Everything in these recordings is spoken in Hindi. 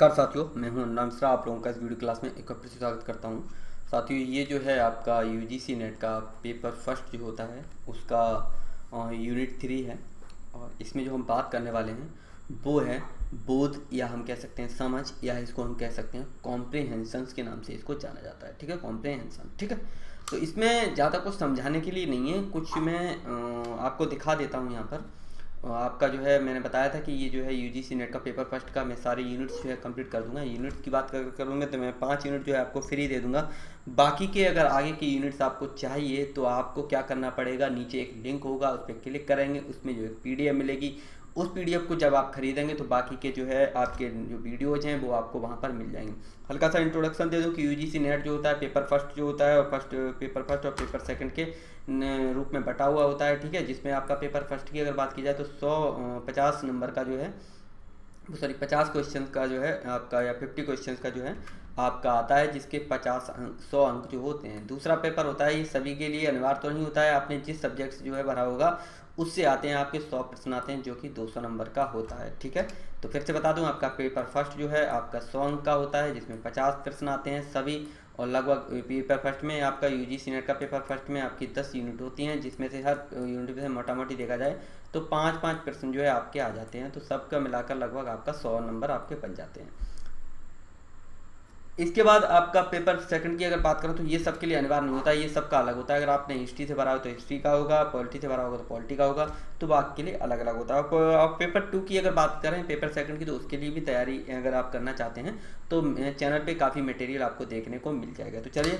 नमस्कार साथियों, मैं हूं अन्ना मिश्रा। आप लोगों का इस वीडियो क्लास में एक बार फिर से स्वागत करता हूं। साथियों, ये जो है आपका यूजीसी नेट का पेपर फर्स्ट जो होता है उसका यूनिट 3 है। और इसमें जो हम बात करने वाले हैं वो है बोध, या हम कह सकते हैं समझ, या इसको हम कह सकते हैं कॉम्प्रिहेंशंस के नाम से इसको जाना जाता है। ठीक है, कॉम्प्रिहेंशन। ठीक है, तो इसमें ज़्यादा कुछ समझाने के लिए नहीं है, कुछ मैं आपको दिखा देता हूँ यहाँ पर। आपका जो है मैंने बताया था कि ये जो है यूजीसी नेट का पेपर फर्स्ट का मैं सारे यूनिट्स जो है कंप्लीट कर दूंगा। यूनिट्स की बात करूँगा तो मैं 5 यूनिट जो है आपको फ्री दे दूंगा। बाकी के अगर आगे के यूनिट्स आपको चाहिए तो आपको क्या करना पड़ेगा, नीचे एक लिंक होगा, उस पर क्लिक करेंगे, उसमें जो एक पीडीएफ मिलेगी। उस पीडीएफ को जब आप खरीदेंगे तो बाकी के जो है आपके जो वीडियोज हैं वो आपको वहाँ पर मिल जाएंगे। हल्का सा इंट्रोडक्शन दे दूँ कि यूजीसी नेट जो होता है पेपर फर्स्ट जो होता है, और पेपर फर्स्ट और पेपर सेकंड के रूप में बटा हुआ होता है। ठीक है, जिसमें आपका पेपर फर्स्ट की अगर बात की जाए तो 50 नंबर का जो है, सॉरी 50 क्वेश्चन का जो है आपका, या 50 क्वेश्चन का जो है आपका आता है, जिसके 100 अंक जो होते हैं। दूसरा पेपर होता है, ये सभी के लिए अनिवार्य तो नहीं होता है, आपने जिस सब्जेक्ट से जो है भरा होगा उससे आते हैं, आपके 100 प्रश्न आते हैं, जो कि 200 नंबर का होता है। ठीक है, तो फिर से बता दूं, आपका पेपर फर्स्ट जो है आपका 100 अंक का होता है, जिसमें 50 प्रश्न आते हैं सभी। और लगभग पेपर फर्स्ट में आपका यूजीसी नेट का पेपर फर्स्ट में आपकी 10 यूनिट होती हैं, जिसमें से हर यूनिट में मोटा मोटी देखा जाए तो 5-5 प्रश्न जो है आपके आ जाते हैं। तो सबका मिलाकर लगभग आपका 100 नंबर आपके बन जाते हैं। इसके बाद आपका पेपर सेकंड की अगर बात करें तो ये सब के लिए अनिवार्य नहीं होता है, ये सबका अलग होता है। अगर आपने हिस्ट्री से भरा हो तो हिस्ट्री का होगा, पॉलिटी से भरा होगा तो पॉलिटी का होगा, तो बाकी के लिए अलग अलग होता है। आप पेपर 2 की अगर बात करें, पेपर सेकंड की, तो उसके लिए भी तैयारी अगर आप करना चाहते हैं तो चैनल पर काफ़ी मटेरियल आपको देखने को मिल जाएगा। तो चलिए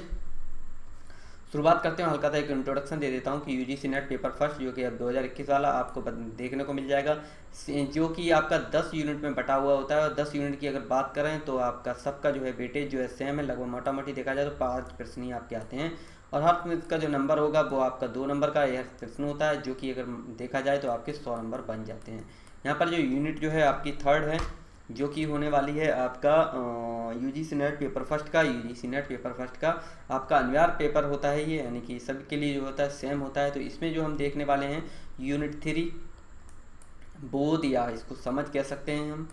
शुरुआत करते हैं। हल्का सा एक इंट्रोडक्शन दे देता हूँ कि यूजीसी नेट पेपर फर्स्ट जो कि अब 2021 वाला आपको देखने को मिल जाएगा, जो कि आपका 10 यूनिट में बटा हुआ होता है। और 10 यूनिट की अगर बात करें तो आपका सबका जो है वेटेज जो है सेम है, लगभग मोटा मोटी देखा जाए तो 5 प्रश्न ही आपके आते हैं। और हर इसका जो नंबर होगा वो आपका 2 नंबर का यह प्रश्न होता है, जो कि अगर देखा जाए तो आपके 100 नंबर बन जाते हैं। यहाँ पर जो यूनिट जो है आपकी थर्ड है, जो कि होने वाली है आपका यूजीसी नेट पेपर फर्स्ट का। यूजीसी नेट पेपर फर्स्ट का आपका अनिवार्य पेपर होता है ये, यानी कि सबके लिए जो होता है सेम होता है। तो इसमें जो हम देखने वाले हैं यूनिट 3 बोध, या इसको समझ कह सकते हैं हम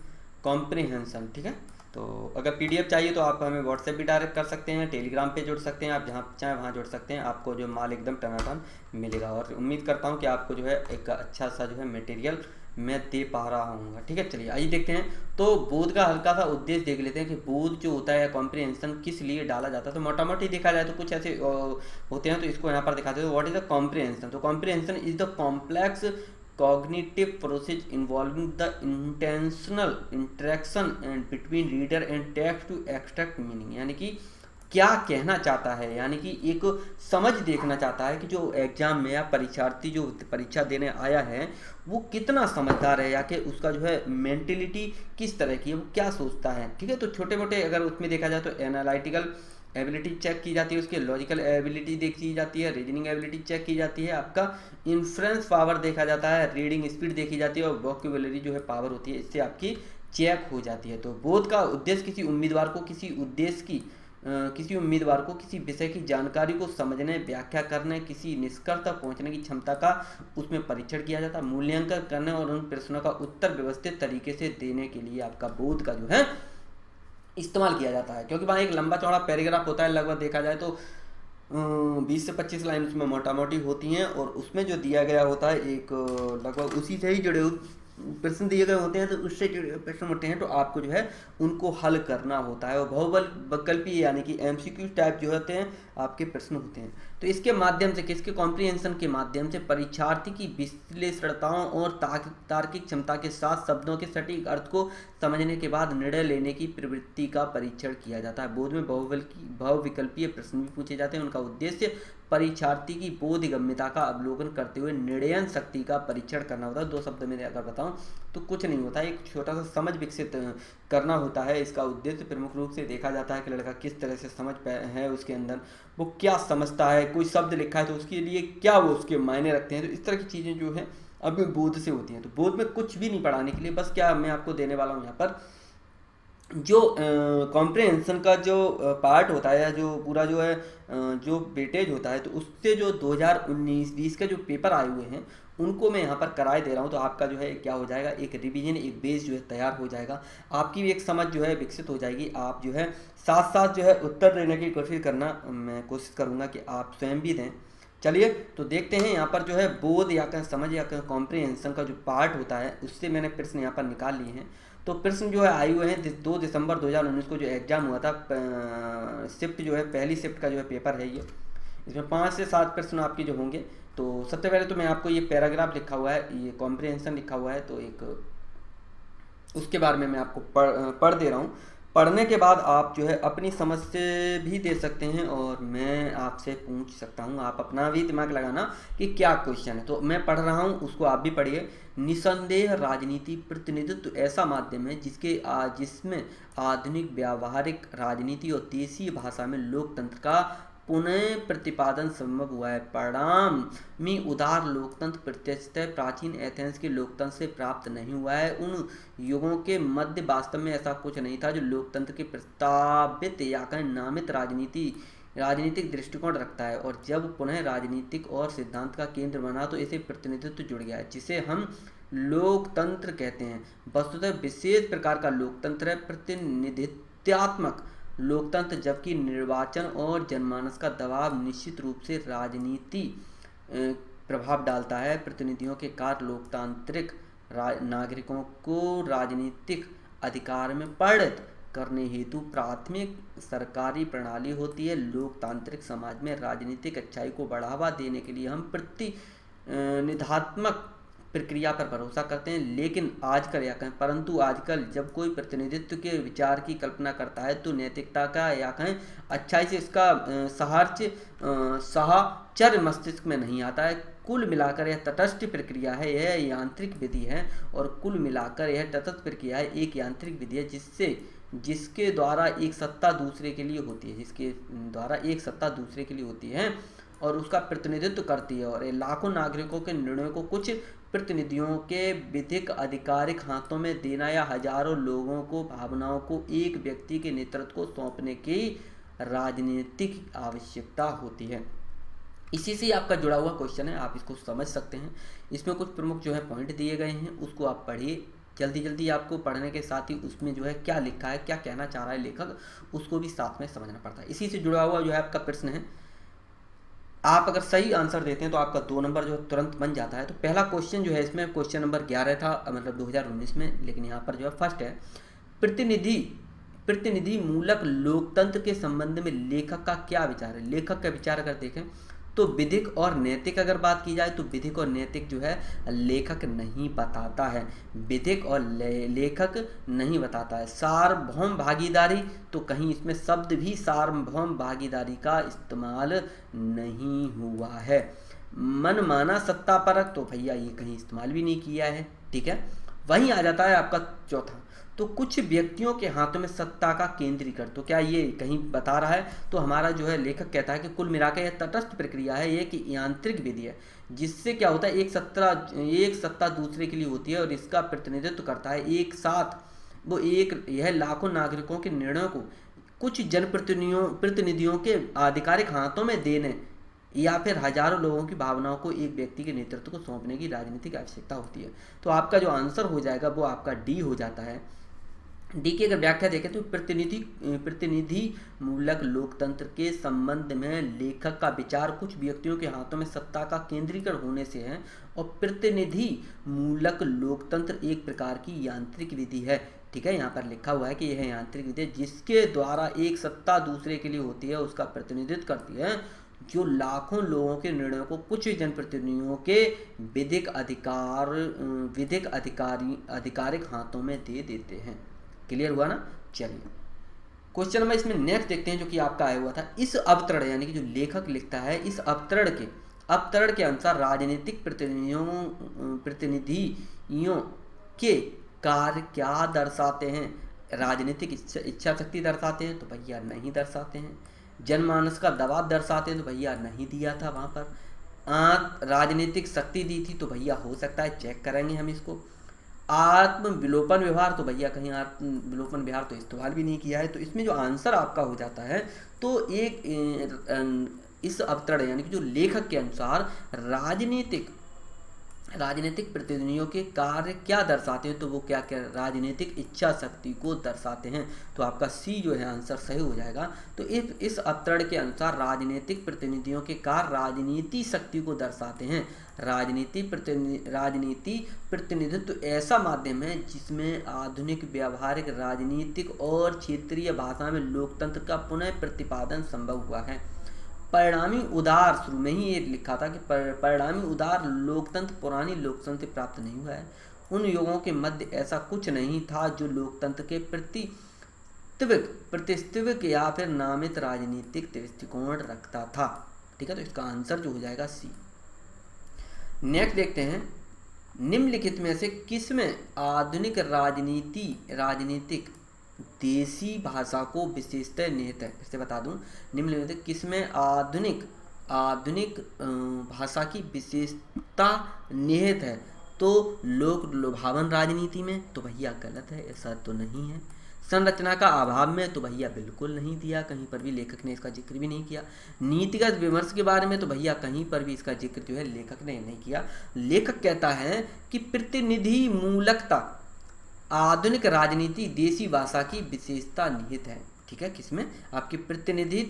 कॉम्प्रिहेंशन। ठीक है, तो अगर पीडीएफ चाहिए तो आप हमें व्हाट्सएप भी डायरेक्ट कर सकते हैं, टेलीग्राम पे जुड़ सकते हैं, आप जहाँ चाहें वहाँ जुड़ सकते हैं, आपको जो माल एकदम टनाटन मिलेगा। और उम्मीद करता हूँ कि आपको जो है एक अच्छा सा जो है मटेरियल मैं दे पा रहा हूँ। ठीक है, चलिए आइए देखते हैं। तो बोध का हल्का सा उद्देश्य देख लेते हैं कि बोध जो होता है कॉम्प्रिहेंशन किस लिए डाला जाता है। तो मोटा मोटी देखा जाए तो कुछ ऐसे होते हैं, तो इसको यहाँ पर दिखाते हैं। What is the comprehension? तो comprehension is the complex cognitive process involving the intentional interaction and between reader and text to extract meaning। यानी कि क्या कहना चाहता है, यानी कि एक समझ देखना चाहता है कि जो एग्जाम में या परीक्षार्थी जो परीक्षा देने आया है वो कितना समझदार है, या कि उसका जो है मेंटेलिटी किस तरह की है, वो क्या सोचता है। ठीक है, तो छोटे मोटे अगर उसमें देखा जाए तो एनालिटिकल एबिलिटी चेक की जाती है, उसकी लॉजिकल एबिलिटी देखी जाती है, रीजनिंग एबिलिटी चेक की जाती है, आपका इन्फ्रेंस पावर देखा जाता है, रीडिंग स्पीड देखी जाती है, और वोकैबुलरी जो है पावर होती है, इससे आपकी चेक हो जाती है। तो बोध का उद्देश्य किसी उम्मीदवार को किसी उम्मीदवार को किसी विषय की जानकारी को समझने, व्याख्या करने, किसी निष्कर्ष तक पहुंचने की क्षमता का उसमें परीक्षण किया जाता है, मूल्यांकन करने और उन प्रश्नों का उत्तर व्यवस्थित तरीके से देने के लिए आपका बोध का जो है इस्तेमाल किया जाता है। क्योंकि वहाँ एक लंबा चौड़ा पैराग्राफ होता है, लगभग देखा जाए तो 20 से 25 लाइन उसमें मोटा मोटी होती हैं, और उसमें जो दिया गया होता है एक लगभग उसी से ही जुड़े प्रश्न दिए गए होते हैं। तो उससे जुड़े प्रश्न होते हैं, तो आपको जो है उनको हल करना होता है। और बहुविकल्पीय यानी कि एमसीक्यू टाइप जो होते हैं आपके प्रश्न होते हैं। तो इसके माध्यम से, किसके कॉम्प्रिहेंशन के माध्यम से, परीक्षार्थी की विश्लेषणताओं और तार्किक क्षमता के साथ शब्दों के सटीक अर्थ को समझने के बाद निर्णय लेने की प्रवृत्ति का परीक्षण किया जाता है। बोध में बहुविकल्पीय प्रश्न भी पूछे जाते हैं। उनका उद्देश्य परीक्षार्थी की बोधगम्यता का अवलोकन करते हुए निर्णयन शक्ति का परीक्षण करना होता है। 2 शब्द में अगर बताऊं तो कुछ नहीं होता है, एक छोटा सा समझ विकसित करना होता है। इसका उद्देश्य प्रमुख रूप से देखा जाता है कि लड़का किस तरह से समझ है, उसके अंदर वो क्या समझता है, कोई शब्द लिखा है तो उसके लिए क्या वो उसके मायने रखते हैं। तो इस तरह की चीज़ें जो है अब बोध से होती हैं। तो बोध में कुछ भी नहीं पढ़ाने के लिए, बस क्या मैं आपको देने वाला हूँ यहाँ पर जो कॉम्प्रिहेंशन का जो पार्ट होता है, या जो पूरा जो है जो वेटेज होता है, तो उससे जो 2019-20 के जो पेपर आए हुए हैं उनको मैं यहाँ पर कराए दे रहा हूँ। तो आपका जो है क्या हो जाएगा, एक रिवीजन, एक बेस जो है तैयार हो जाएगा, आपकी भी एक समझ जो है विकसित हो जाएगी। आप जो है साथ साथ जो है उत्तर देने की कोशिश करना, मैं कोशिश करूँगा कि आप स्वयं भी दें। चलिए तो देखते हैं यहाँ पर जो है बोध या कहें समझ या कहें कॉम्प्रिहेंशन का जो पार्ट होता है उससे मैंने प्रश्न यहाँ पर निकाल लिए हैं। तो प्रश्न जो है आए हुए हैं 2 दिसंबर 2019 को जो एग्जाम हुआ था, शिफ्ट जो है पहली शिफ्ट का जो है पेपर है ये। इसमें 5 से 7 प्रश्न आपके जो होंगे। तो सबसे पहले तो मैं आपको ये पैराग्राफ लिखा हुआ है, ये कॉम्प्रिहेंशन लिखा हुआ है, तो एक उसके बारे में मैं आपको पढ़ दे रहा हूँ। पढ़ने के बाद आप जो है अपनी समझ से भी दे सकते हैं और मैं आपसे पूछ सकता हूँ, आप अपना भी दिमाग लगाना कि क्या क्वेश्चन है। तो मैं पढ़ रहा हूँ, उसको आप भी पढ़िए। निसंदेह राजनीति प्रतिनिधित्व ऐसा माध्यम है जिसमें आधुनिक व्यावहारिक राजनीति और देशीय भाषा में लोकतंत्र का पुनः प्रतिपादन संभव हुआ है। परिणाम में उदार लोकतंत्र प्रत्यक्षतः प्राचीन एथेंस के लोकतंत्र से प्राप्त नहीं हुआ है। उन युगों के मध्य वास्तव में ऐसा कुछ नहीं था जो लोकतंत्र के प्रस्तावित या कहें नामित राजनीतिक दृष्टिकोण रखता है, और जब पुनः राजनीतिक और सिद्धांत का केंद्र बना तो इसे प्रतिनिधित्व जुड़ गया है जिसे हम लोकतंत्र कहते हैं। वस्तुतः विशेष प्रकार का लोकतंत्र है प्रतिनिधित्वात्मक लोकतंत्र, जबकि निर्वाचन और जनमानस का दबाव निश्चित रूप से राजनीति प्रभाव डालता है। प्रतिनिधियों के कार्य लोकतांत्रिक नागरिकों को राजनीतिक अधिकार में परिणत करने हेतु प्राथमिक सरकारी प्रणाली होती है। लोकतांत्रिक समाज में राजनीतिक अच्छाई को बढ़ावा देने के लिए हम प्रतिनिधात्मक प्रक्रिया पर भरोसा करते हैं, लेकिन आजकल या कहें परंतु आजकल जब कोई प्रतिनिधित्व के विचार की कल्पना करता है तो नैतिकता का या कहें अच्छाई से इसका साहचर्य मस्तिष्क में नहीं आता है। कुल मिलाकर यह तटस्थ प्रक्रिया है, यह यांत्रिक विधि है, और कुल मिलाकर यह तटस्थ प्रक्रिया है, एक यांत्रिक विधि है जिसके द्वारा एक सत्ता दूसरे के लिए होती है और उसका प्रतिनिधित्व करती है, और लाखों नागरिकों के निर्णयों को कुछ प्रतिनिधियों के विधिक आधिकारिक हाथों में देना या हजारों लोगों को भावनाओं को एक व्यक्ति के नेतृत्व को सौंपने की राजनीतिक आवश्यकता होती है। इसी से आपका जुड़ा हुआ क्वेश्चन है, आप इसको समझ सकते हैं। इसमें कुछ प्रमुख जो है पॉइंट दिए गए हैं, उसको आप पढ़िए जल्दी आपको पढ़ने के साथ ही उसमें जो है क्या लिखा है, क्या कहना चाह रहा है लेखक, उसको भी साथ में समझना पड़ता है। इसी से जुड़ा हुआ जो है आपका प्रश्न है, आप अगर सही आंसर देते हैं तो आपका 2 नंबर जो है तुरंत बन जाता है। तो पहला क्वेश्चन जो है इसमें क्वेश्चन नंबर 11 था, मतलब 2019 में, लेकिन यहाँ पर जो है फर्स्ट है प्रतिनिधि मूलक लोकतंत्र के संबंध में लेखक का क्या विचार है। लेखक का विचार अगर देखें तो विधिक और नैतिक अगर बात की जाए तो विधिक और नैतिक जो है लेखक नहीं बताता है, विधिक और लेखक नहीं बताता है। सार्वभौम भागीदारी, तो कहीं इसमें शब्द भी सार्वभौम भागीदारी का इस्तेमाल नहीं हुआ है। मनमाना सत्तापरक, तो भैया ये कहीं इस्तेमाल भी नहीं किया है, ठीक है। वहीं आ जाता है आपका चौथा, तो कुछ व्यक्तियों के हाथों में सत्ता का केंद्रीकरण, तो क्या ये कहीं बता रहा है। तो हमारा जो है लेखक कहता है कि कुल मिलाकर यह तटस्थ प्रक्रिया है, ये कि यांत्रिक विधि है, जिससे क्या होता है एक सत्ता दूसरे के लिए होती है और इसका प्रतिनिधित्व करता है एक साथ वो यह लाखों नागरिकों के निर्णयों को कुछ प्रतिनिधियों के आधिकारिक हाथों में देने या फिर हजारों लोगों की भावनाओं को एक व्यक्ति के नेतृत्व को सौंपने की राजनीतिक आवश्यकता होती है। तो आपका जो आंसर हो जाएगा वो आपका डी हो जाता है। डी की अगर व्याख्या देखें तो प्रतिनिधि मूलक लोकतंत्र के संबंध में लेखक का विचार कुछ व्यक्तियों के हाथों में सत्ता का केंद्रीकरण होने से है, और प्रतिनिधि मूलक लोकतंत्र एक प्रकार की यांत्रिक विधि है, ठीक है। यहाँ पर लिखा हुआ है कि यह यांत्रिक विधि जिसके द्वारा एक सत्ता दूसरे के लिए होती है, उसका प्रतिनिधित्व करती है, जो लाखों लोगों के निर्णयों को कुछ जनप्रतिनिधियों के विधिक आधिकारिक हाथों में दे देते हैं। क्लियर हुआ ना। चलिए क्वेश्चन नंबर इसमें नेक्स्ट देखते हैं जो कि आपका आया हुआ था। इस अवतरण यानी कि जो लेखक लिखता है, इस अवतरण के अनुसार राजनीतिक प्रतिनिधियों के कार्य क्या दर्शाते हैं। राजनीतिक इच्छा शक्ति दर्शाते हैं, तो भैया नहीं दर्शाते हैं। जनमानस का दबाव दर्शाते हैं, तो भैया नहीं दिया था वहाँ पर। राजनीतिक शक्ति दी थी, तो भैया हो सकता है, चेक करेंगे हम इसको। आत्म विलोपन व्यवहार, तो भैया कहीं आत्म विलोपन व्यवहार तो इस्तेमाल भी नहीं किया है। तो इसमें जो आंसर आपका हो जाता है, तो एक इस अवतरण यानी कि जो लेखक के अनुसार राजनीतिक प्रतिनिधियों के कार्य क्या दर्शाते हैं, तो वो क्या क्या राजनीतिक इच्छा शक्ति को दर्शाते हैं। तो आपका सी जो है आंसर सही हो जाएगा। तो इस अवतरण के अनुसार राजनीतिक प्रतिनिधियों के कार्य राजनीति शक्ति को दर्शाते हैं। राजनीति प्रतिनिधित्व ऐसा माध्यम है जिसमें आधुनिक व्यावहारिक राजनीतिक और क्षेत्रीय भाषा में लोकतंत्र का पुनः प्रतिपादन संभव हुआ है। परिणामी उदार, शुरू में ही ये लिखा था कि परिणामी उदार लोकतंत्र पुरानी लोकतंत्र से प्राप्त नहीं हुआ है। उन युगों के मध्य ऐसा कुछ नहीं था जो लोकतंत्र के प्रतिस्तिविक या फिर नामित राजनीतिक दृष्टिकोण रखता था। ठीक है, तो इसका आंसर जो हो जाएगा सी। नेक्स्ट देखते हैं, निम्नलिखित में से किसमें आधुनिक राजनीतिक देसी भाषा को विशेषतः निहित है। फिर से बता दूं, निम्नलिखित किसमें आधुनिक भाषा की विशेषता निहित है। तो लोक लुभावन राजनीति में, तो भैया गलत है, ऐसा तो नहीं है। संरचना का अभाव में, तो भैया बिल्कुल नहीं दिया, कहीं पर भी लेखक ने इसका जिक्र भी नहीं किया। नीतिगत विमर्श के बारे में, तो भैया कहीं पर भी इसका जिक्र जो है लेखक ने नहीं किया। लेखक कहता है कि प्रतिनिधि मूलकता आधुनिक राजनीति देसी भाषा की विशेषता निहित है। ठीक है, किसमें, आपकी प्रतिनिधि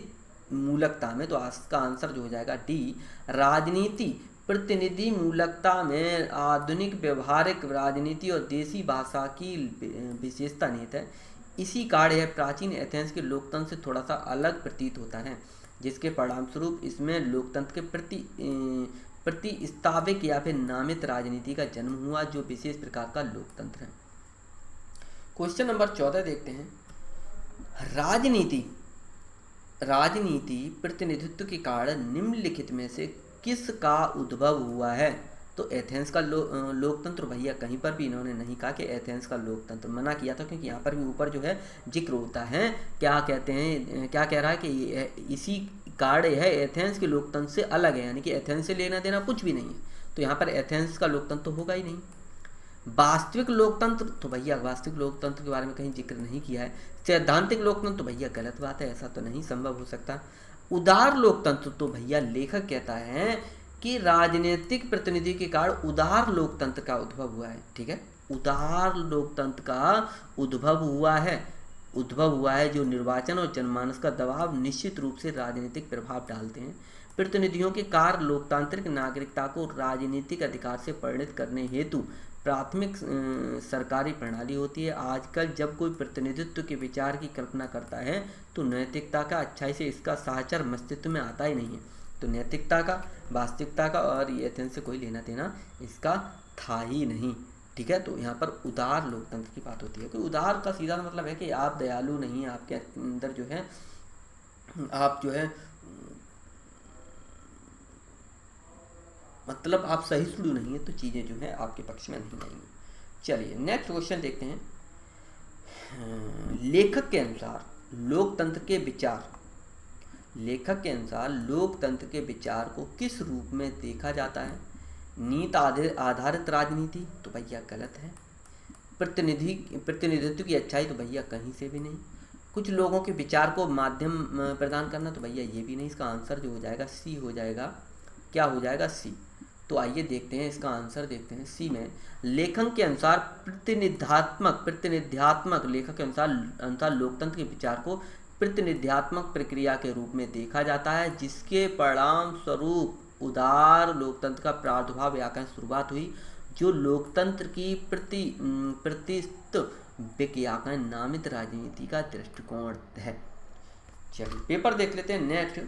मूलकता में, तो इसका आंसर जो हो जाएगा डी। राजनीति प्रतिनिधि मूलकता में आधुनिक व्यवहारिक राजनीति और देसी भाषा की विशेषता निहित है। इसी कार्य है प्राचीन एथेंस के लोकतंत्र से थोड़ा सा अलग प्रतीत होता है, जिसके परिणामस्वरूप इसमें लोकतंत्र के प्रतिस्ताविक या फिर नामित राजनीति का जन्म हुआ, जो विशेष प्रकार का लोकतंत्र है। क्वेश्चन नंबर 14 देखते हैं, राजनीति प्रतिनिधित्व के कारण निम्नलिखित में से किसका उद्भव हुआ है। तो एथेंस का लोकतंत्र, भैया कहीं पर भी इन्होंने नहीं कहा कि एथेंस का लोकतंत्र, मना किया था, क्योंकि यहाँ पर भी ऊपर जो है जिक्र होता है, क्या कहते हैं, क्या कह रहा है कि इसी कार्य है एथेंस के लोकतंत्र से अलग है, यानी कि एथेंस से लेना देना कुछ भी नहीं है। तो यहाँ पर एथेंस का लोकतंत्र तो होगा ही नहीं। वास्तविक लोकतंत्र, तो भैया वास्तविक लोकतंत्र के बारे में कहीं जिक्र नहीं किया है। सैद्धांतिक लोकतंत्र, तो भैया गलत बात है, ऐसा तो नहीं संभव हो सकता। उदार लोकतंत्र, तो भैया लेखक कहता है कि राजनीतिक प्रतिनिधि के कारण उदार लोकतंत्र का उद्भव हुआ है। ठीक है, उदार लोकतंत्र का उद्भव हुआ है जो निर्वाचन और जनमानस का दबाव निश्चित रूप से राजनीतिक प्रभाव डालते हैं। प्रतिनिधियों के कार्य लोकतांत्रिक नागरिकता को राजनीतिक अधिकार से परिणत करने हेतु प्राथमिक सरकारी प्रणाली होती है। आजकल जब कोई प्रतिनिधित्व के विचार की कल्पना करता है तो नैतिकता का अच्छाई से इसका साहचर्य मस्तिष्क में आता ही नहीं है। तो नैतिकता का, वास्तविकता का और ये एथेंस से कोई लेना देना इसका था ही नहीं। ठीक है, तो यहाँ पर उदार लोकतंत्र की बात होती है। कि उदार का सीधा मतलब है कि आप दयालु नहीं, आपके अंदर जो है आप जो है मतलब आप सहिष्णु नहीं है, तो चीज़ें जो है आपके पक्ष में नहीं आएंगी। चलिए नेक्स्ट क्वेश्चन देखते हैं। लेखक के अनुसार लोकतंत्र के विचार को किस रूप में देखा जाता है। नीति आधारित राजनीति, तो भैया गलत है। प्रतिनिधित्व की अच्छाई, तो भैया कहीं से भी नहीं। कुछ लोगों के विचार को माध्यम प्रदान करना, तो भैया ये भी नहीं। इसका आंसर जो हो जाएगा सी हो जाएगा। क्या हो जाएगा, सी। तो आइए देखते हैं इसका आंसर, देखते हैं सी में। लेखक के अनुसार प्रतिनिध्यात्मक लेखक के अनुसार लोकतंत्र के विचार को प्रतिनिध्यात्मक प्रक्रिया के रूप में देखा जाता है, जिसके परिणाम स्वरूप उदार लोकतंत्र का प्रादुर्भाव या शुरुआत हुई, जो लोकतंत्र की प्रतिस्ताविक या नामित राजनीति का दृष्टिकोण है। चलिए पेपर देख लेते हैं। नेक्स्ट,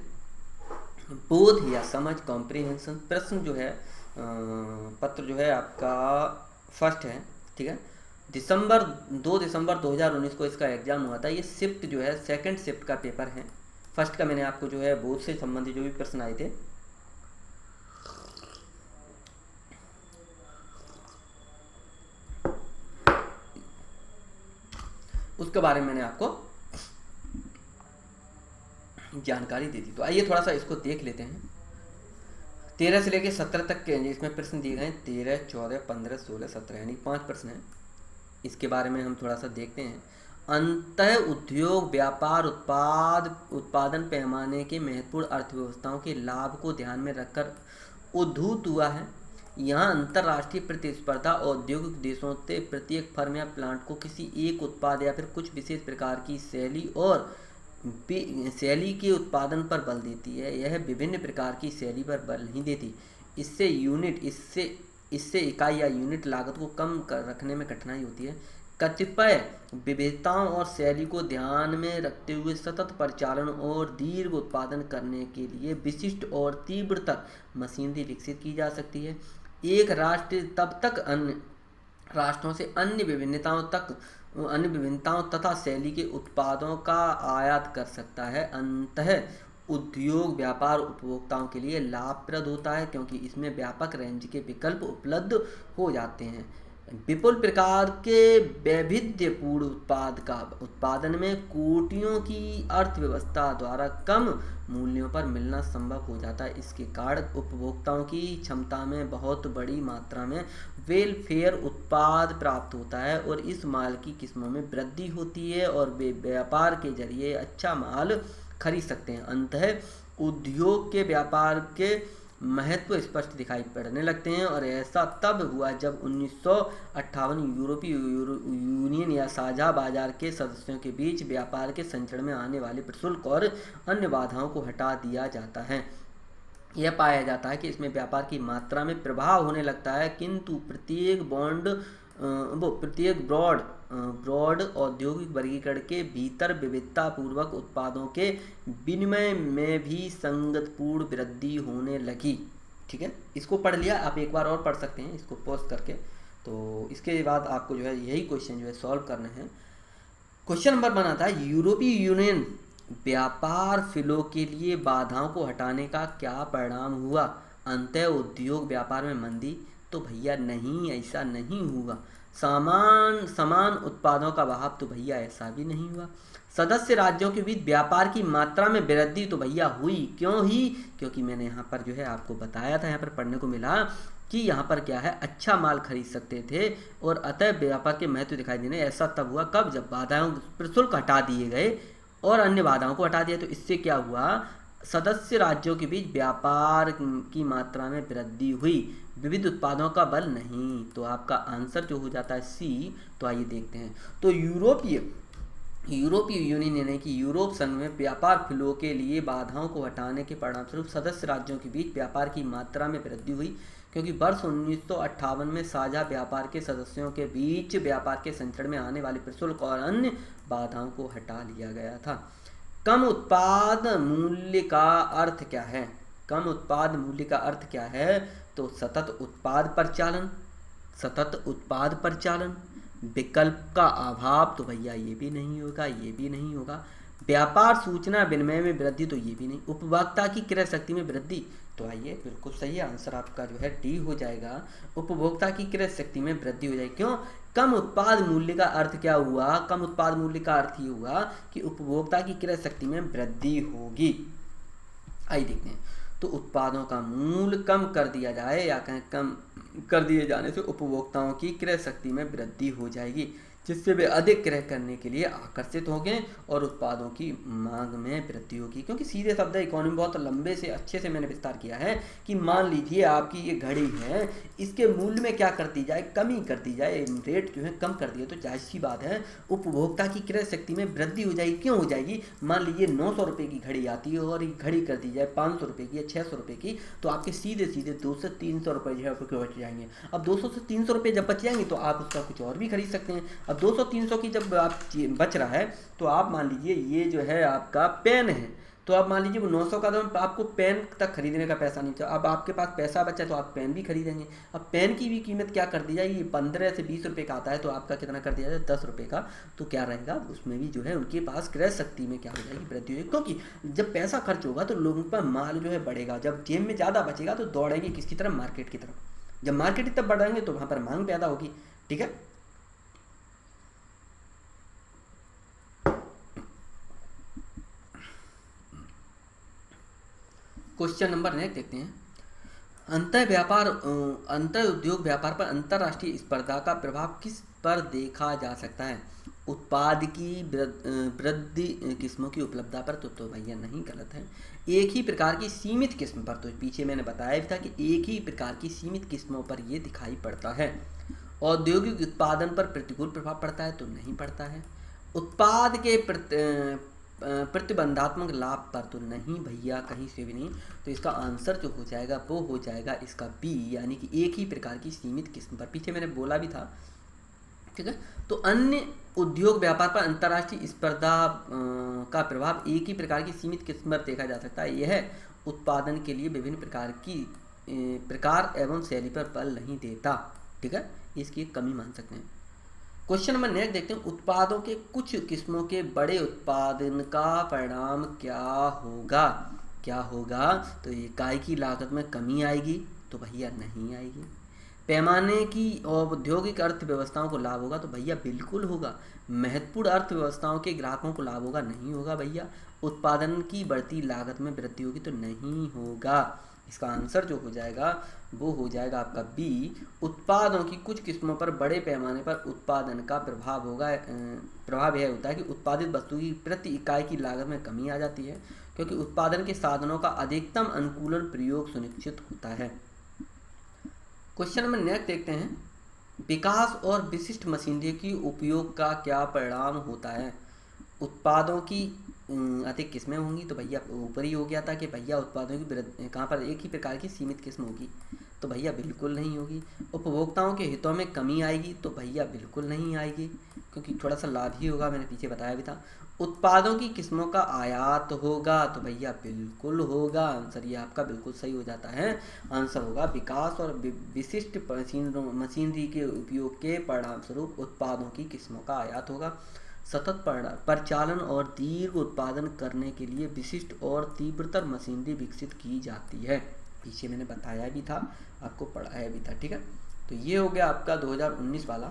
बोध या समझ, कॉम्प्रिहेंशन। प्रश्न जो है पत्र जो है आपका फर्स्ट है। ठीक है, 2 दिसंबर 2019 को इसका एग्जाम हुआ था। ये शिफ्ट जो है सेकंड शिफ्ट का पेपर है। फर्स्ट का मैंने आपको जो है बोध से संबंधित जो भी प्रश्न आए थे उसके बारे में मैंने आपको जानकारी दे दी। तो आइए थोड़ा सा इसको देख लेते हैं। 13 से लेकर 17 तक के इसमें प्रश्न दिए गए हैं। 13, 14, 15, 16, 17 यानी 5 प्रश्न हैं। इसके बारे में हम थोड़ा सा देखते हैं। अंतः उद्योग, व्यापार, उत्पादन पैमाने के महत्वपूर्ण अर्थव्यवस्थाओं के लाभ को ध्यान में रखकर उद्धूत हुआ है। यहाँ अंतर्राष्ट्रीय प्रतिस्पर्धा औद्योगिक देशों से प्रत्येक फर्म या प्लांट को किसी एक उत्पाद या फिर कुछ विशेष प्रकार की शैली के उत्पादन पर बल देती है। यह विभिन्न प्रकार की शैली पर बल नहीं देती। इससे इकाई या यूनिट लागत को कम कर रखने में कठिनाई होती है। कतिपय विविधताओं और शैली को ध्यान में रखते हुए सतत परिचालन और दीर्घ उत्पादन करने के लिए विशिष्ट और तीव्रतर मशीनरी विकसित की जा सकती है। एक राष्ट्र तब तक अन्य राष्ट्रों से अन्य विभिन्नताओं तथा शैली के उत्पादों का आयात कर सकता है। अंततः उद्योग व्यापार उपभोक्ताओं के लिए लाभप्रद होता है, क्योंकि इसमें व्यापक रेंज के विकल्प उपलब्ध हो जाते हैं। विपुल प्रकार के वैविध्यपूर्ण उत्पाद का उत्पादन में कोटियों की अर्थव्यवस्था द्वारा कम मूल्यों पर मिलना संभव हो जाता है। इसके कारण उपभोक्ताओं की क्षमता में बहुत बड़ी मात्रा में वेलफेयर उत्पाद प्राप्त होता है और इस माल की किस्मों में वृद्धि होती है और वे व्यापार के जरिए अच्छा माल खरीद सकते हैं। अंततः उद्योग के व्यापार के महत्व स्पष्ट दिखाई पड़ने लगते हैं, और ऐसा तब हुआ जब 1958 यूरोपीय यूनियन या साझा बाजार के सदस्यों के बीच व्यापार के संचरण में आने वाले प्रशुल्क और अन्य बाधाओं को हटा दिया जाता है। यह पाया जाता है कि इसमें व्यापार की मात्रा में प्रभाव होने लगता है, किंतु प्रत्येक ब्रॉड औद्योगिक वर्गीकरण के भीतर विविधता पूर्वक उत्पादों के विनिमय में भी संगतपूर्ण वृद्धि होने लगी। ठीक है, इसको पढ़ लिया, आप एक बार और पढ़ सकते हैं इसको पॉज करके। तो इसके बाद आपको जो है यही क्वेश्चन जो है सॉल्व करने हैं। क्वेश्चन नंबर बना था, यूरोपीय यूनियन व्यापार फ्लो के लिए बाधाओं को हटाने का क्या परिणाम हुआ? अंततः उद्योग व्यापार में मंदी? तो भैया नहीं, ऐसा नहीं हुआ। समान उत्पादों का बहाव? तो भैया ऐसा भी नहीं हुआ। सदस्य राज्यों के बीच व्यापार की मात्रा में वृद्धि? तो भैया हुई। क्यों ही? क्योंकि मैंने यहाँ पर जो है आपको बताया था, यहाँ पर पढ़ने को मिला कि यहाँ पर क्या है, अच्छा माल खरीद सकते थे और अतः व्यापार के महत्व दिखाई देने। ऐसा तब हुआ कब? जब बाधाओं प्रशुल्क हटा दिए गए और अन्य बाधाओं को हटा दिया। तो इससे क्या हुआ, सदस्य राज्यों के बीच व्यापार की मात्रा में वृद्धि हुई, विविध उत्पादों का बल नहीं। तो आपका आंसर जो हो जाता है सी। तो आइए देखते हैं। तो यूरोपीय यूनियन यानी कि यूरोप संघ में व्यापार फ्लो के लिए बाधाओं को हटाने के परिणामस्वरूप सदस्य राज्यों के बीच व्यापार की मात्रा में वृद्धि हुई, क्योंकि वर्ष 1958 में साझा व्यापार के सदस्यों के बीच व्यापार के संचरण में आने वाले प्रशुल्क और अन्य बाधाओं को हटा लिया गया था। कम उत्पाद मूल्य का अर्थ क्या है? कम उत्पाद मूल्य का अर्थ क्या है? तो सतत उत्पाद परिचालन, विकल्प का अभाव? तो भैया ये भी नहीं होगा, ये भी नहीं होगा। व्यापार सूचना विनिमय में वृद्धि? तो ये भी नहीं। उपभोक्ता की क्रय शक्ति में वृद्धि? तो आइए बिल्कुल सही आंसर आपका जो है डी हो जाएगा। उपभोक्ता की क्रय शक्ति में वृद्धि हो जाएगी। क्यों? कम उत्पाद मूल्य का अर्थ क्या हुआ? कम उत्पाद मूल्य का अर्थ ये हुआ कि उपभोक्ता की क्रय शक्ति में वृद्धि होगी। आइए देखते हैं। तो उत्पादों का मूल्य कम कर दिया जाए या कहें कम कर दिए जाने से उपभोक्ताओं की क्रय शक्ति में वृद्धि हो जाएगी, जिससे वे अधिक क्रय करने के लिए आकर्षित होंगे और उत्पादों की मांग में वृद्धि होगी। क्योंकि सीधे शब्द इकोनॉमी बहुत लंबे से अच्छे से मैंने विस्तार किया है कि मान लीजिए आपकी ये घड़ी है, इसके मूल्य में क्या कर दी जाए, कमी कर दी जाए, रेट जो है कम कर दिए, तो जाहिर सी बात है उपभोक्ता की क्रय शक्ति में वृद्धि हो जाएगी। क्यों हो जाएगी? मान लीजिए 900 रुपये की घड़ी आती है और ये घड़ी कर दी जाए 500 रुपये की या 600 रुपये की, तो आपके सीधे 200 से 300 रुपये जो है बच जाएंगे। अब 200 से 300 रुपये जब बच जाएंगे तो आप उसका कुछ और भी खरीद सकते हैं। अब 200-300 की जब आप बच रहा है तो आप मान लीजिए ये जो है आपका पेन है, तो आप मान लीजिए वो 900 का, तो आपको पेन तक खरीदने का पैसा नहीं चाहिए। अब आपके पास पैसा बचा तो आप पेन भी खरीदेंगे। अब पेन की भी कीमत क्या कर दी जाएगी? 15 से 20 रुपये का आता है, तो आपका कितना कर दिया जाए? 10 रुपये का। तो क्या रहेगा उसमें भी जो है उनके पास क्रय शक्ति में क्या हो जाएगी? वृद्धि होगी। क्योंकि जब पैसा खर्च होगा तो लोगों पर माल जो है बढ़ेगा। जब जेब में ज़्यादा बचेगा तो दौड़ेंगे किसकी तरफ? मार्केट की तरफ। जब मार्केट की तरफ बढ़ेंगे तो वहाँ पर मांग पैदा होगी। ठीक है, क्वेश्चन नंबर नेक्स्ट देखते हैं। अंतर उद्योग व्यापार पर अंतर्राष्ट्रीय स्पर्धा का प्रभाव किस पर देखा जा सकता है? उत्पाद की वृद्धि किस्मों की उपलब्धता पर तो भैया नहीं, गलत है। एक ही प्रकार की सीमित किस्म पर, तो पीछे मैंने बताया भी था कि एक ही प्रकार की सीमित किस्मों पर ये दिखाई पड़ता है। औद्योगिक उत्पादन पर प्रतिकूल प्रभाव पड़ता है, तो नहीं पड़ता है। उत्पाद के प्रतिबंधात्मक लाभ पर, तो नहीं भैया, कहीं से भी नहीं। तो इसका आंसर जो हो जाएगा वो हो जाएगा इसका बी, यानी कि एक ही प्रकार की सीमित किस्म पर। पीछे मैंने बोला भी था, ठीक है। तो अन्य उद्योग व्यापार पर अंतर्राष्ट्रीय स्पर्धा का प्रभाव एक ही प्रकार की सीमित किस्म पर देखा जा सकता है। यह उत्पादन के लिए विभिन्न प्रकार एवं शैली पर बल नहीं देता, ठीक है। इसकी एक कमी मान सकते हैं। क्वेश्चन नंबर नेक्स्ट देखते हैं, उत्पादों के कुछ किस्मों के बड़े उत्पादन का परिणाम क्या होगा? क्या होगा? तो इकाई की लागत में कमी आएगी, तो भैया नहीं आएगी। पैमाने की औद्योगिक अर्थव्यवस्थाओं को लाभ होगा, तो भैया बिल्कुल होगा। महत्वपूर्ण अर्थव्यवस्थाओं के ग्राहकों को लाभ होगा, नहीं होगा भैया। उत्पादन की बढ़ती लागत में वृद्धि होगी, तो नहीं होगा। इसका आंसर जो हो जाएगा वो हो जाएगा आपका बी, उत्पादों की कुछ किस्मों पर बड़े पैमाने पर उत्पादन का प्रभाव होगा। प्रभाव यह होता है कि उत्पादित वस्तु की प्रति इकाई की लागत में कमी आ जाती है, क्योंकि उत्पादन के साधनों का अधिकतम अनुकूलन प्रयोग सुनिश्चित होता है। क्वेश्चन नंबर नेक्स्ट देखते हैं, विकास और विशिष्ट मशीनरी की उपयोग का क्या परिणाम होता है? उत्पादों की अधिक किस्में होंगी, तो भैया ऊपर ही हो गया था कि भैया उत्पादों की कहाँ पर एक ही प्रकार की सीमित किस्म होगी, तो भैया बिल्कुल नहीं होगी। उपभोक्ताओं के हितों में कमी आएगी, तो भैया बिल्कुल नहीं आएगी, क्योंकि थोड़ा सा लाभ ही होगा, मैंने पीछे बताया भी था। उत्पादों की किस्मों का आयात होगा, तो भैया बिल्कुल होगा। आंसर ये आपका बिल्कुल सही हो जाता है। आंसर होगा विकास और विशिष्ट मशीनरी के उपयोग के परिणाम स्वरूप उत्पादों की किस्मों का आयात होगा। सतत परिचालन और दीर्घ उत्पादन करने के लिए विशिष्ट और तीव्रतर मशीनरी विकसित की जाती है। पीछे मैंने बताया भी था, आपको पढ़ाया भी था, ठीक है। तो ये हो गया आपका 2019 वाला।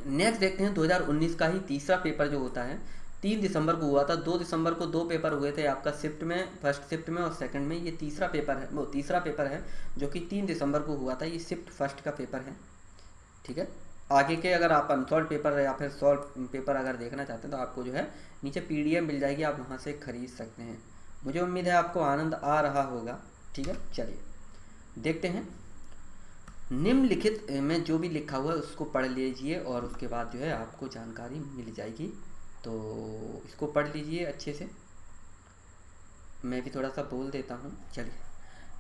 नेक्स्ट देखते हैं 2019 का ही तीसरा पेपर जो होता है, 3 दिसंबर को हुआ था। 2 दिसंबर को 2 पेपर हुए थे आपका शिफ्ट में, फर्स्ट शिफ्ट में और सेकंड में। ये तीसरा पेपर है, वो तीसरा पेपर है जो कि 3 दिसंबर को हुआ था। ये शिफ्ट फर्स्ट का पेपर है, ठीक है। आगे के अगर आप अनसॉल्व पेपर या फिर सॉल्व पेपर अगर देखना चाहते हैं तो आपको जो है नीचे PDF मिल जाएगी, आप वहाँ से खरीद सकते हैं। मुझे उम्मीद है आपको आनंद आ रहा होगा, ठीक है। चलिए देखते हैं, निम्नलिखित में जो भी लिखा हुआ है उसको पढ़ लीजिए और उसके बाद जो है आपको जानकारी मिल जाएगी। तो इसको पढ़ लीजिए अच्छे से, मैं भी थोड़ा सा बोल देता हूँ। चलिए,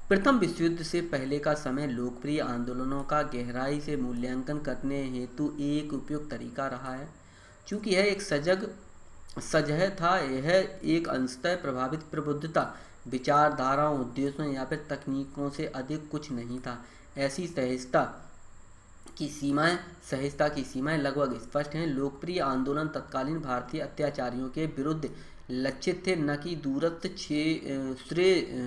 प्रथम विश्व युद्ध से पहले का समय लोकप्रिय आंदोलनों का गहराई से मूल्यांकन करने हेतु एक उपयुक्त तरीका रहा है। चूँकि यह एक सजह था, यह एक अंशतः प्रभावित प्रबुद्धता, विचारधाराओं, उद्देश्यों या फिर तकनीकों से अधिक कुछ नहीं था। ऐसी सहिष्णुता की सीमाएं लगभग स्पष्ट हैं। लोकप्रिय आंदोलन तत्कालीन भारतीय अत्याचारियों के विरुद्ध लक्षित थे, न कि दूरस्थ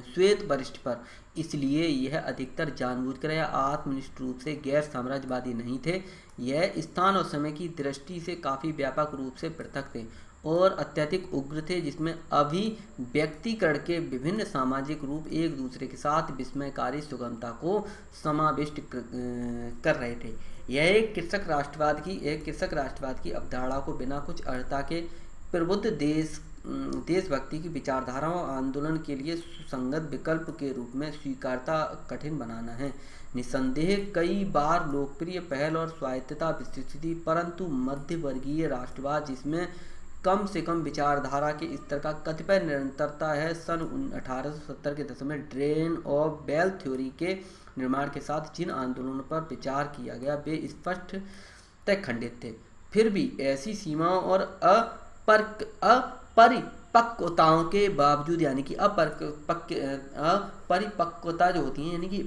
श्वेत वरिष्ठ पर। इसलिए यह अधिकतर जानबूझकर या आत्मनिष्ठ रूप से गैर साम्राज्यवादी नहीं थे। यह स्थान और समय की दृष्टि से काफ़ी व्यापक रूप से पृथक थे और अत्यधिक उग्र थे, जिसमें अभिव्यक्तिकरण के विभिन्न सामाजिक रूप एक दूसरे के साथ विस्मयकारी सुगमता को समाविष्ट कर रहे थे। यह एक कृषक राष्ट्रवाद की अवधारणा को बिना कुछ अर्हता के प्रबुद्ध देशभक्ति की विचारधाराओं आंदोलन के लिए सुसंगत विकल्प के रूप में स्वीकारता कठिन बनाना है। निसंदेह कई बार लोकप्रिय पहल और स्वायत्तता विस्तृत थी, परंतु मध्य वर्गीय राष्ट्रवाद, जिसमें कम से कम विचारधारा के स्तर का कतिपय निरंतरता है, सन 1870 के दशक में ड्रेन ऑफ बेल थ्योरी के निर्माण के साथ जिन आंदोलनों पर विचार किया गया वे स्पष्ट तक खंडित थे। फिर भी ऐसी सीमाओं और अपरिपक्वताओं के बावजूद, यानी कि अपरिपक्वता जो होती है, यानी कि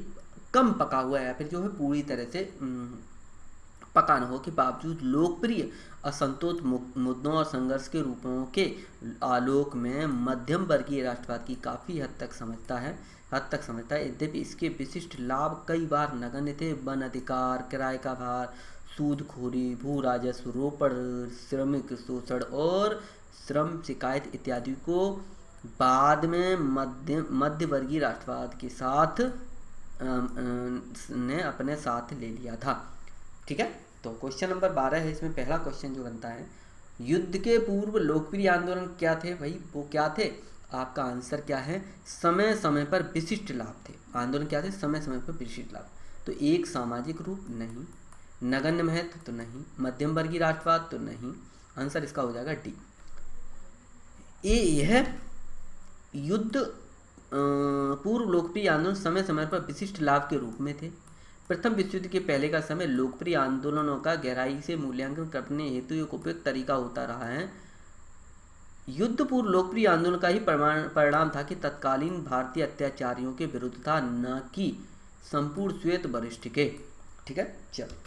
कम पका हुआ है या फिर जो है पूरी तरह से पका न हो के बावजूद, लोकप्रिय असंतोष मुद्दों और संघर्ष के रूपों के आलोक में मध्यम वर्गीय राष्ट्रवाद की काफ़ी हद तक समझता है। यद्यपि इसके विशिष्ट लाभ कई बार नगण्य थे। वन अधिकार, किराए का भार, सूदखोरी, भू राजस्व रोपण, श्रमिक शोषण और श्रम शिकायत इत्यादि को बाद में मध्य वर्गीय राष्ट्रवाद के साथ ने अपने साथ ले लिया था, ठीक है। तो क्वेश्चन नंबर 12 है, इसमें पहला क्वेश्चन जो बनता है युद्ध के पूर्व लोकप्रिय आंदोलन क्या थे भाई, वो क्या थे? आपका आंसर क्या है? समय समय पर विशिष्ट लाभ थे। आंदोलन क्या थे? समय समय पर विशिष्ट लाभ। तो एक, सामाजिक रूप नहीं, नगण्य महत्व तो नहीं, मध्यम वर्गीय राष्ट्रवाद तो नहीं। आंसर इसका हो जाएगा डी। यह युद्ध पूर्व लोकप्रिय आंदोलन समय समय पर विशिष्ट लाभ के रूप में थे। प्रथम विश्व युद्ध के पहले का समय लोकप्रिय आंदोलनों का गहराई से मूल्यांकन करने हेतु एक उपयुक्त तरीका होता रहा है। युद्ध पूर्व लोकप्रिय आंदोलन का ही परिणाम था कि तत्कालीन भारतीय अत्याचारियों के विरुद्ध था, न कि संपूर्ण श्वेत वरिष्ठ के। ठीक है, चलो।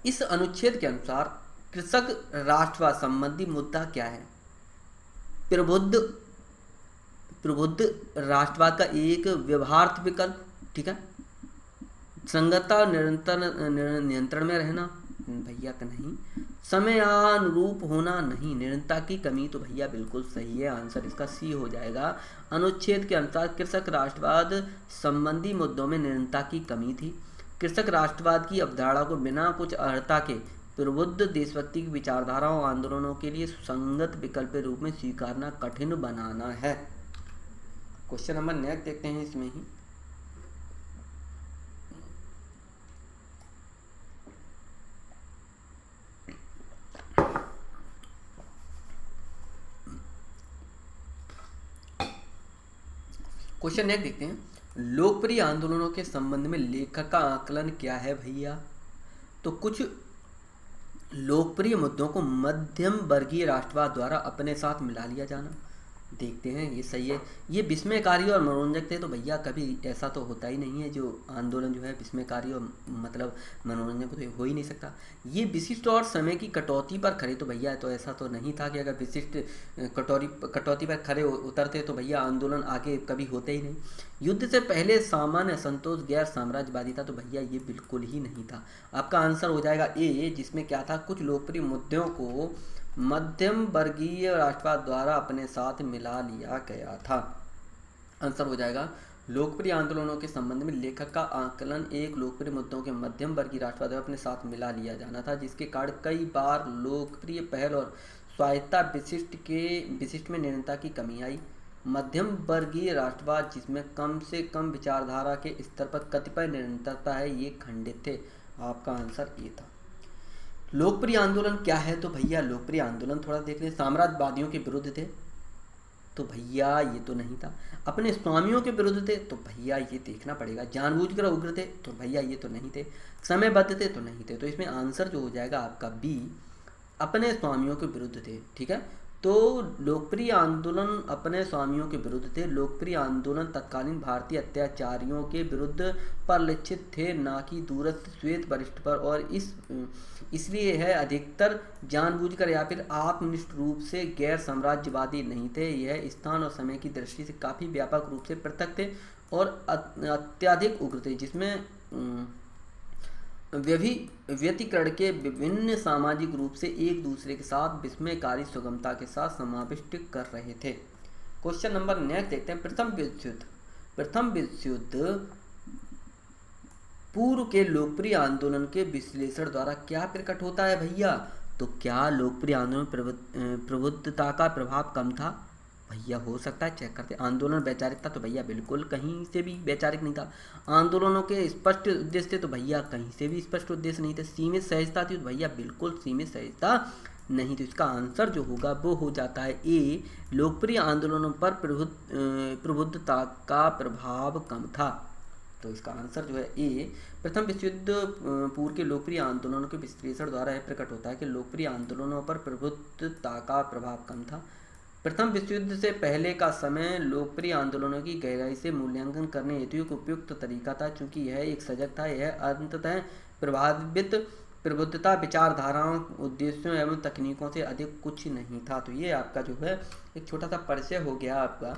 इस अनुच्छेद के अनुसार कृषक राष्ट्रवाद संबंधी मुद्दा क्या है? प्रबुद्ध राष्ट्रवाद का एक व्यवहार्थ विकल्प, ठीक है। संगतता और नियंत्रण में रहना, भैया का नहीं। समयानुरूप होना, नहीं। निरंतरता की कमी, तो भैया बिल्कुल सही है, आंसर इसका सी हो जाएगा। अनुच्छेद के अनुसार कृषक राष्ट्रवाद संबंधी मुद्दों में निरंतरता की कमी थी। कृषक राष्ट्रवाद की अवधारणा को बिना कुछ अर्हता के प्रबुद्ध देशभक्ति की विचारधाराओं और आंदोलनों के लिए सुसंगत विकल्प के रूप में स्वीकारना कठिन बनाना है। क्वेश्चन नंबर नेक्स्ट देखते हैं इसमें ही। क्वेश्चन नेक्स्ट देखते हैं, लोकप्रिय आंदोलनों के संबंध में लेखक का आकलन क्या है भैया? तो कुछ लोकप्रिय मुद्दों को मध्यम वर्गीय राष्ट्रवाद द्वारा अपने साथ मिला लिया जाना, देखते हैं ये सही है। ये विस्मयकारी और मनोरंजक थे, तो भैया कभी ऐसा तो होता ही नहीं है जो आंदोलन जो है विस्मयकारी और मतलब मनोरंजक तो हो ही नहीं सकता। ये विशिष्ट और समय की कटौती पर खड़े, तो भैया तो ऐसा तो नहीं था कि अगर विशिष्ट कटौती पर खड़े उतरते तो भैया आंदोलन आगे कभी होते ही नहीं। युद्ध से पहले सामान्य असंतोष गैर साम्राज्यवादी था, तो भैया ये बिल्कुल ही नहीं था। आपका आंसर हो जाएगा ए, जिसमें क्या था, कुछ लोकप्रिय मुद्दों को मध्यम वर्गीय राष्ट्रवाद द्वारा अपने साथ मिला लिया गया था। आंसर हो जाएगा लोकप्रिय आंदोलनों के संबंध में लेखक का आकलन एक लोकप्रिय मुद्दों के मध्यम वर्गीय राष्ट्रवाद द्वारा अपने साथ मिला लिया जाना था, जिसके कारण कई बार लोकप्रिय पहल और स्वायत्ता विशिष्ट में निरंतरता की कमी आई। मध्यम वर्गीय राष्ट्रवाद जिसमें कम से कम विचारधारा के स्तर पर कतिपय निरंतरता है, ये खंडित थे। आपका आंसर ये था। लोकप्रिय आंदोलन क्या है? तो भैया लोकप्रिय आंदोलन थोड़ा देख लें। साम्राज्यवादियों के विरुद्ध थे, तो भैया ये तो नहीं था। अपने स्वामियों के विरुद्ध थे, तो भैया ये देखना पड़ेगा। जानबूझकर उग्र थे, तो भैया ये तो नहीं थे। समयबद्ध थे, तो नहीं थे। तो इसमें आंसर जो हो जाएगा आपका बी, अपने स्वामियों के विरुद्ध थे। ठीक है, तो लोकप्रिय आंदोलन अपने स्वामियों के विरुद्ध थे। लोकप्रिय आंदोलन तत्कालीन भारतीय अत्याचारियों के विरुद्ध परिलक्षित थे, ना कि दूरस्थ श्वेत वरिष्ठ पर, और इसलिए है अधिकतर जानबूझकर या फिर आत्मनिष्ठ रूप से गैर साम्राज्यवादी नहीं थे। यह स्थान और समय की दृष्टि से काफ़ी व्यापक रूप से पृथक थे और अत्यधिक उग्र थे, जिसमें व्यतिकरण के विभिन्न सामाजिक रूप से एक दूसरे के साथ विस्मयकारी सुगमता के साथ समाविष्ट कर रहे थे। क्वेश्चन नंबर नेक्स्ट देखते हैं। प्रथम विश्व युद्ध पूर्व के लोकप्रिय आंदोलन के विश्लेषण द्वारा क्या प्रकट होता है भैया? तो क्या लोकप्रिय आंदोलन प्रबुद्धता का प्रभाव कम था? भैया हो सकता है, चेक करते। आंदोलन वैचारिक था, तो भैया बिल्कुल कहीं से भी वैचारिक नहीं था। आंदोलनों के स्पष्ट उद्देश्य थे, तो भैया कहीं से भी स्पष्ट उद्देश्य नहीं थे। सीमित सहजता थी, तो भैया बिल्कुल सीमित सहजता नहीं। तो इसका आंसर जो होगा वो हो जाता है ए, लोकप्रिय आंदोलनों पर प्रबुद्धता का प्रभाव कम था। तो इसका आंसर जो है ए। प्रथम विश्व युद्ध पूर्व के लोकप्रिय आंदोलनों के विश्लेषण द्वारा यह प्रकट होता है कि लोकप्रिय आंदोलनों पर प्रबुद्धता का प्रभाव कम था। प्रथम विश्व युद्ध से पहले का समय लोकप्रिय आंदोलनों की गहराई से मूल्यांकन करने हेतु एक उपयुक्त तरीका था, चूंकि यह एक सजग था। यह अंततः प्रभावित प्रबुद्धता विचारधाराओं, उद्देश्यों एवं तकनीकों से अधिक कुछ नहीं था। तो ये आपका जो है एक छोटा सा परिचय हो गया आपका।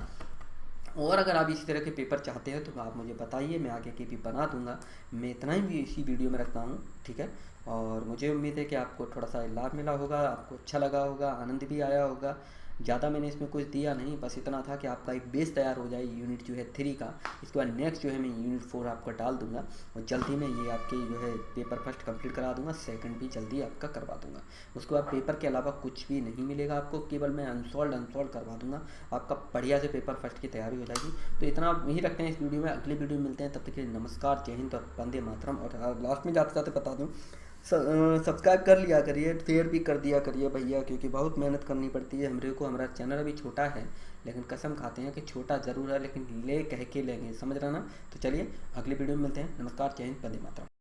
और अगर आप इसी तरह के पेपर चाहते हैं तो आप मुझे बताइए, मैं आगे के भी बना दूंगा। मैं इतना ही भी इसी वीडियो में रखता हूँ, ठीक है। और मुझे उम्मीद है कि आपको थोड़ा सा लाभ मिला होगा, आपको अच्छा लगा होगा, आनंद भी आया होगा। ज़्यादा मैंने इसमें कुछ दिया नहीं, बस इतना था कि आपका एक बेस तैयार हो जाए यूनिट जो है 3 का। इसके बाद नेक्स्ट जो है मैं यूनिट 4 आपका डाल दूंगा और जल्दी में ये आपके जो है पेपर फर्स्ट कंप्लीट करा दूंगा, सेकंड भी जल्दी आपका करवा दूंगा। उसके बाद पेपर के अलावा कुछ भी नहीं मिलेगा आपको, केवल मैं अनसॉल्व करवा दूंगा, आपका बढ़िया से पेपर फर्स्ट की तैयारी हो जाएगी। तो इतना ही रखते हैं इस वीडियो में, अगली वीडियो में मिलते हैं, तब तक के लिए नमस्कार, जय हिंद और वंदे मातरम। और लास्ट में जाते जाते बता दूँ, सब्सक्राइब कर लिया करिए, शेयर भी कर दिया करिए भैया, क्योंकि बहुत मेहनत करनी पड़ती है हमरे को। हमारा चैनल अभी छोटा है, लेकिन कसम खाते हैं कि छोटा ज़रूर है, लेकिन ले कह के लेंगे, समझ रहा ना। तो चलिए अगली वीडियो में मिलते हैं, नमस्कार, जय हिंद, वंदे मातरम।